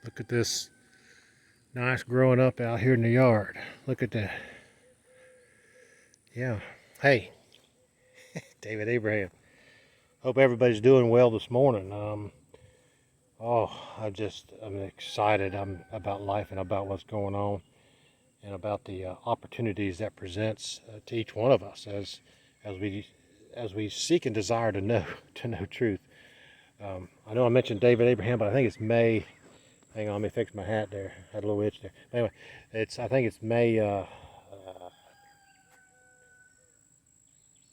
Look at this nice growing up out here in the yard. Look at that. Yeah. Hey, David Abraham. Hope everybody's doing well this morning. I'm excited. I'm about life and about what's going on and about the opportunities that presents to each one of us as we as we seek and desire to know to know truth. I know I mentioned David Abraham, but I think it's May. Hang on, let me fix my hat there. Had a little itch there. Anyway, I think it's May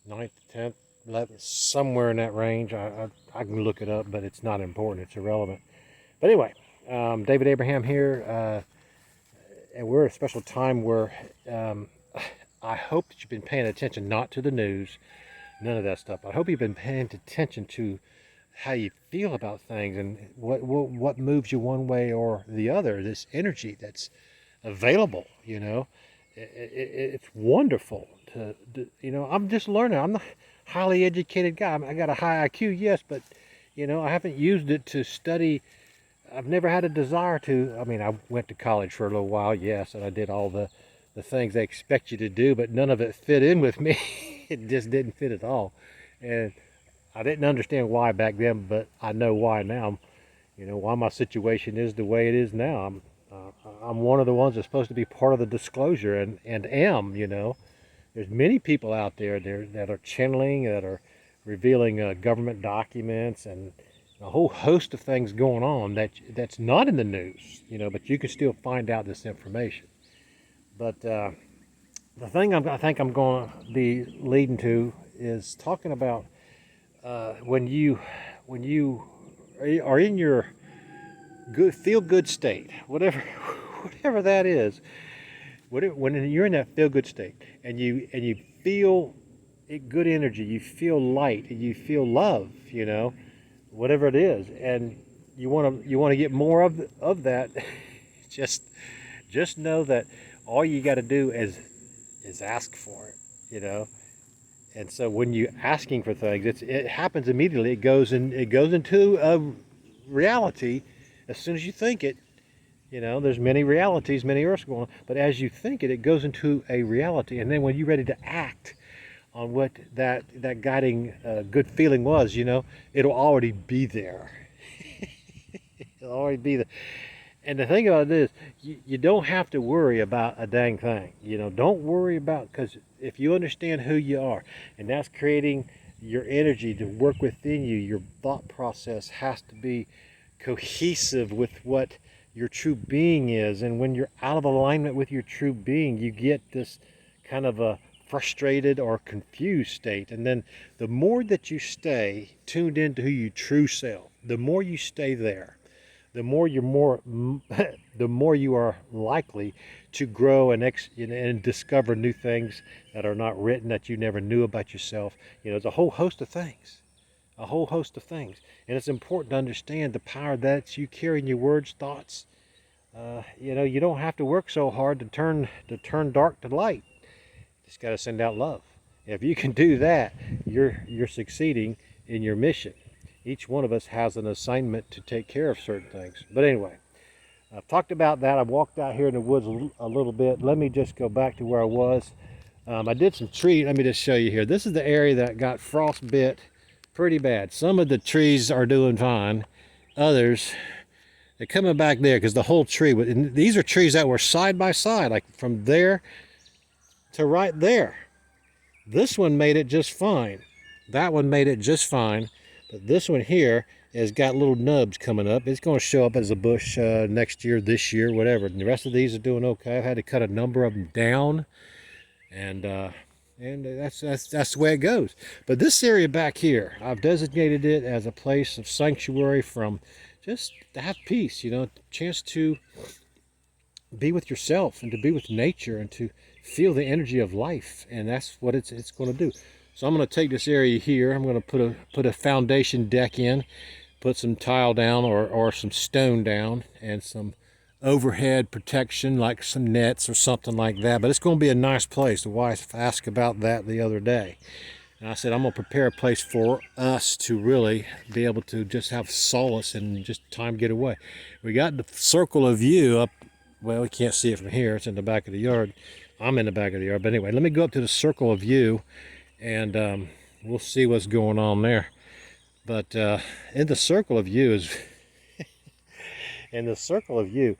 9th, 10th, 11th, somewhere in that range. I can look it up, but it's not important. It's irrelevant. But anyway, David Abraham here, and we're at a special time where I hope that you've been paying attention, not to the news, none of that stuff. I hope you've been paying attention to how you feel about things and what moves you one way or the other. This energy that's available, it's wonderful I'm just learning. I'm not a highly educated guy. I got a high IQ, yes, but I haven't used it to study. I've never had a desire to. I mean, I went to college for a little while, yes, and I did all the things they expect you to do, but none of it fit in with me. It just didn't fit at all. And I didn't understand why back then, but I know why now. Why my situation is the way it is now. I'm one of the ones that's supposed to be part of the disclosure and am. There's many people out there that are channeling, that are revealing government documents and a whole host of things going on that's not in the news, but you can still find out this information. But the thing I think I'm going to be leading to is talking about when you are in your feel good state, whatever that is, when you're in that feel good state and you feel good energy, you feel light, and you feel love, whatever it is, and you want to get more of that. just know that all you got to do is ask for it. And so when you're asking for things, it happens immediately. It goes into a reality as soon as you think it. There's many realities, many earths going on, but as you think it, it goes into a reality. And then when you're ready to act on what that guiding good feeling was, it'll already be there. It'll already be there. And the thing about it is, you don't have to worry about a dang thing. Don't worry about, because if you understand who you are, and that's creating your energy to work within you, your thought process has to be cohesive with what your true being is. And when you're out of alignment with your true being, you get this kind of a frustrated or confused state. And then the more that you stay tuned into your true self, the more you stay there, the more the more you are likely to grow and discover new things that are not written, that you never knew about yourself. It's a whole host of things. And it's important to understand the power that you carry in your words, thoughts. You don't have to work so hard to turn dark to light. Just got to send out love. If you can do that, you're succeeding in your mission. Each one of us has an assignment to take care of certain things. But anyway, I've talked about that. I walked out here in the woods a little bit. Let me just go back to where I was. I did some tree. Let me just show you here. This is the area that got frostbit pretty bad. Some of the trees are doing fine. Others, they're coming back there because the whole tree, and these are trees that were side by side, like from there to right there. This one made it just fine. That one made it just fine. But this one here has got little nubs coming up. It's going to show up as a bush next year, this year, whatever. And the rest of these are doing okay. I've had to cut a number of them down, and that's the way it goes. But this area back here, I've designated it as a place of sanctuary, from just to have peace, chance to be with yourself and to be with nature and to feel the energy of life. And that's what it's going to do. So I'm going to take this area here. I'm going to put a foundation deck in, put some tile down or some stone down, and some overhead protection like some nets or something like that. But it's going to be a nice place. The wife asked about that the other day. And I said, I'm going to prepare a place for us to really be able to just have solace and just time get away. We got the circle of view up. Well, we can't see it from here. It's in the back of the yard. I'm in the back of the yard. But anyway, let me go up to the circle of view, and we'll see what's going on there. But in the circle of view is, in the circle of view,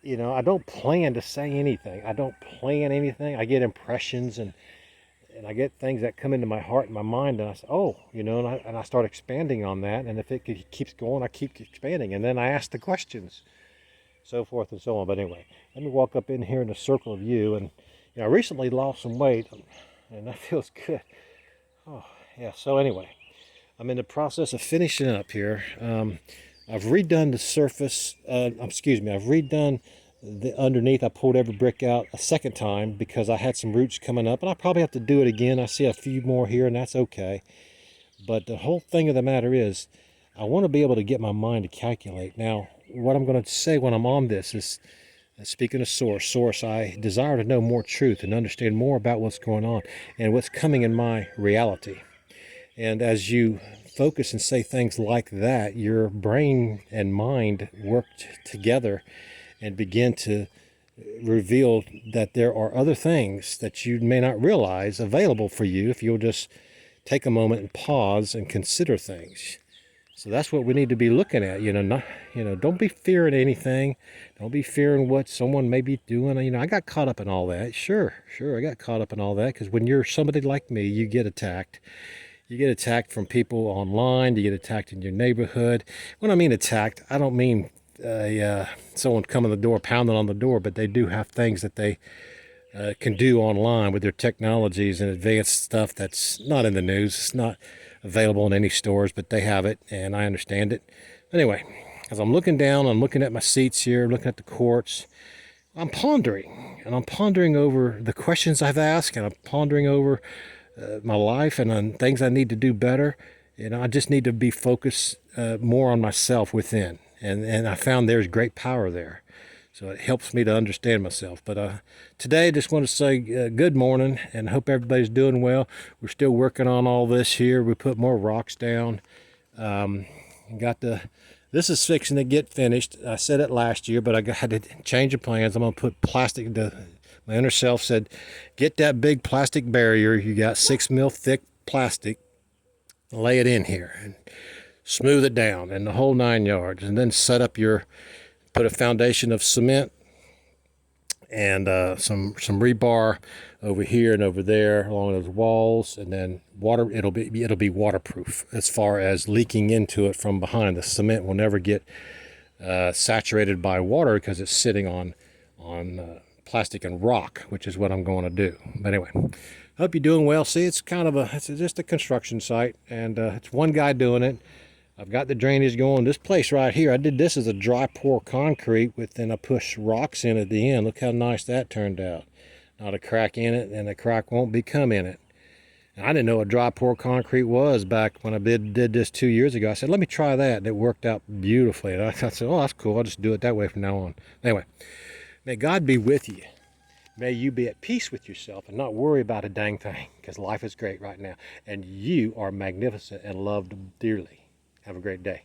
you know, I don't plan to say anything. I don't plan anything. I get impressions and I get things that come into my heart and my mind, and I say, oh, you know, and I start expanding on that. And if it keeps going, I keep expanding. And then I ask the questions, so forth and so on. But anyway, let me walk up in here in the circle of you. And you know, I recently lost some weight, and that feels good. Oh, yeah. So anyway, I'm in the process of finishing up here. I've redone the surface. Excuse me. I've redone the underneath. I pulled every brick out a second time because I had some roots coming up, and I probably have to do it again. I see a few more here, and that's okay. But the whole thing of the matter is, I want to be able to get my mind to calculate. Now, what I'm going to say when I'm on this is, speaking of source, I desire to know more truth and understand more about what's going on and what's coming in my reality. And as you focus and say things like that, your brain and mind work together and begin to reveal that there are other things that you may not realize available for you if you'll just take a moment and pause and consider things. So that's what we need to be looking at. Don't be fearing anything. Don't be fearing what someone may be doing. I got caught up in all that. Sure, I got caught up in all that because when you're somebody like me, you get attacked. You get attacked from people online. You get attacked in your neighborhood. When I mean attacked, I don't mean someone coming to the door, pounding on the door, but they do have things that they can do online with their technologies and advanced stuff that's not in the news. It's not available in any stores, but they have it, and I understand it. Anyway, as I'm looking down, I'm looking at my seats here, looking at the courts. I'm pondering, and I'm pondering over the questions I've asked, and I'm pondering over my life and on things I need to do better. I just need to be focused more on myself within, and I found there's great power there. So it helps me to understand myself. But today, I just want to say good morning and hope everybody's doing well. We're still working on all this here. We put more rocks down. This is fixing to get finished. I said it last year, but I had to change the plans. I'm going to put plastic. My inner self said, get that big plastic barrier. You got 6 mil thick plastic. Lay it in here and smooth it down and the whole 9 yards. And then put a foundation of cement and some rebar over here and over there along those walls, and then water. It'll be waterproof as far as leaking into it from behind. The cement will never get saturated by water because it's sitting on plastic and rock, which is what I'm going to do. But anyway, hope you're doing well. See, it's just a construction site, and it's one guy doing it. I've got the drainage going. This place right here, I did this as a dry pour concrete then I pushed rocks in at the end. Look how nice that turned out. Not a crack in it, and the crack won't become in it. And I didn't know what dry pour concrete was back when I did this 2 years ago. I said, let me try that, and it worked out beautifully. And I said, oh, that's cool. I'll just do it that way from now on. Anyway, may God be with you. May you be at peace with yourself and not worry about a dang thing, because life is great right now. And you are magnificent and loved dearly. Have a great day.